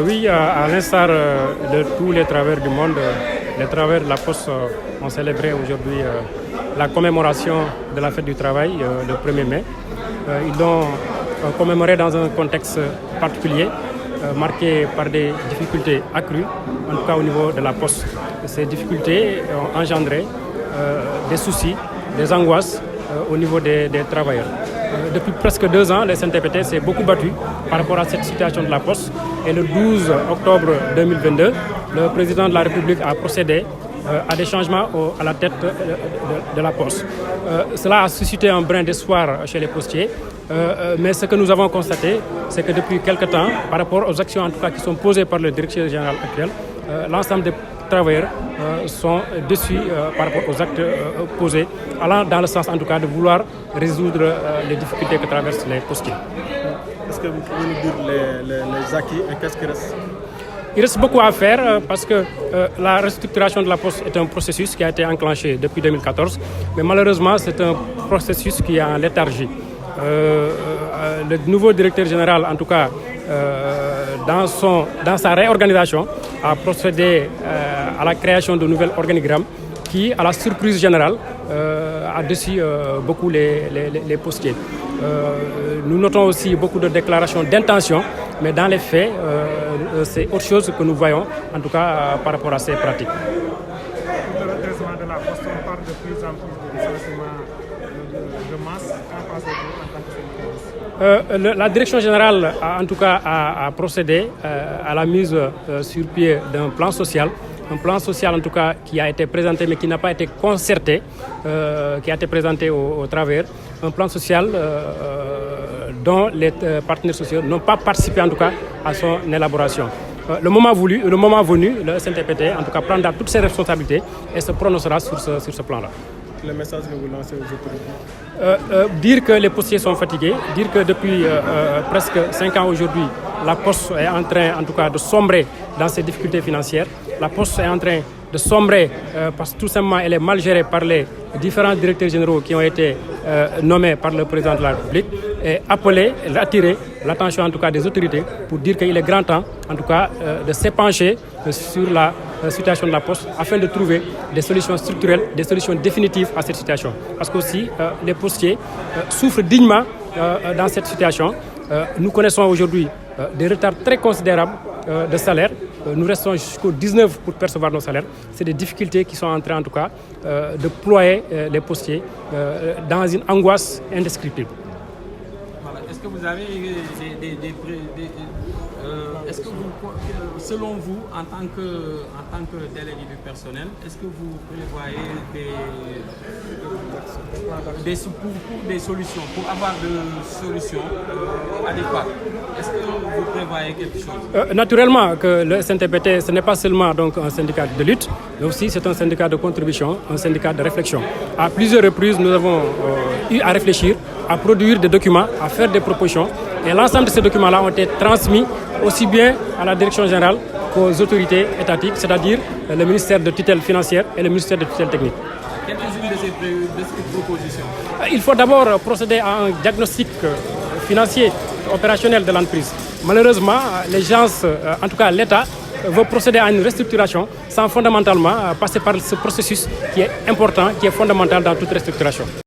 Oui, à l'instar de tous les travailleurs du monde, les travailleurs de la Poste ont célébré aujourd'hui la commémoration de la fête du travail le 1er mai. Ils l'ont commémoré dans un contexte particulier, marqué par des difficultés accrues, en tout cas au niveau de la Poste. Ces difficultés ont engendré des soucis, des angoisses au niveau des travailleurs. Depuis presque 2 ans, le SNTPT s'est beaucoup battu par rapport à cette situation de la Poste. Et le 12 octobre 2022, le président de la République a procédé à des changements à la tête de la Poste. Cela a suscité un brin d'espoir chez les postiers. Mais ce que nous avons constaté, c'est que depuis quelque temps, par rapport aux actions en tout cas qui sont posées par le directeur général actuel, l'ensemble des travailleurs sont déçus par rapport aux actes posés, allant dans le sens en tout cas de vouloir résoudre les difficultés que traversent les postiers. Est-ce que vous pouvez nous dire les acquis et qu'est-ce qui reste? Il reste beaucoup à faire parce que la restructuration de la Poste est un processus qui a été enclenché depuis 2014, mais malheureusement c'est un processus qui est en léthargie. Le nouveau directeur général, en tout cas, dans sa réorganisation, a procédé à la création de nouveaux organigrammes qui, à la surprise générale, a déçu beaucoup les postiers. Nous notons aussi beaucoup de déclarations d'intention, mais dans les faits, c'est autre chose que nous voyons, en tout cas par rapport à ces pratiques. Pour le redressement de la Poste, on parle de plus en plus de licenciements de masse. Qu'en pensez-vous en tant que syndicaliste? La direction générale, en tout cas, a procédé à la mise sur pied d'un plan social. Un plan social, en tout cas, qui a été présenté, mais qui n'a pas été concerté, qui a été présenté aux travailleurs. Un plan social dont les partenaires sociaux n'ont pas participé, en tout cas, à son élaboration. Le moment venu, le SNTPT, en tout cas, prendra toutes ses responsabilités et se prononcera sur ce plan-là. Le message que vous lancez aux autorités? Dire que les postiers sont fatigués, dire que depuis presque 5 ans aujourd'hui, la Poste est en train, en tout cas, de sombrer dans ses difficultés financières. La Poste est en train de sombrer parce que tout simplement elle est mal gérée par les différents directeurs généraux qui ont été nommés par le président de la République, et attirer l'attention en tout cas des autorités pour dire qu'il est grand temps en tout cas de s'épancher sur la situation de la Poste afin de trouver des solutions structurelles, des solutions définitives à cette situation. Parce qu'aussi les postiers souffrent dignement dans cette situation. Nous connaissons aujourd'hui des retards très considérables de salaire. Nous restons jusqu'au 19 pour percevoir nos salaires. C'est des difficultés qui sont en train, en tout cas, de ployer les postiers dans une angoisse indescriptible. Voilà. Est-ce que vous avez est-ce que vous, selon vous, en tant que délégué du personnel, est-ce que vous prévoyez des solutions, pour avoir des solutions adéquates? Est-ce que vous prévoyez quelque chose? Naturellement que le SNTPT, ce n'est pas seulement donc un syndicat de lutte, mais aussi c'est un syndicat de contribution, un syndicat de réflexion. À plusieurs reprises, nous avons eu à réfléchir, à produire des documents, à faire des propositions. Et l'ensemble de ces documents-là ont été transmis aussi bien à la direction générale qu'aux autorités étatiques, c'est-à-dire le ministère de tutelle financière et le ministère de tutelle technique. Quelques-unes de ces propositions? Il faut d'abord procéder à un diagnostic financier, opérationnel de l'entreprise. Malheureusement, les gens, en tout cas l'État, veut procéder à une restructuration sans fondamentalement passer par ce processus qui est important, qui est fondamental dans toute restructuration.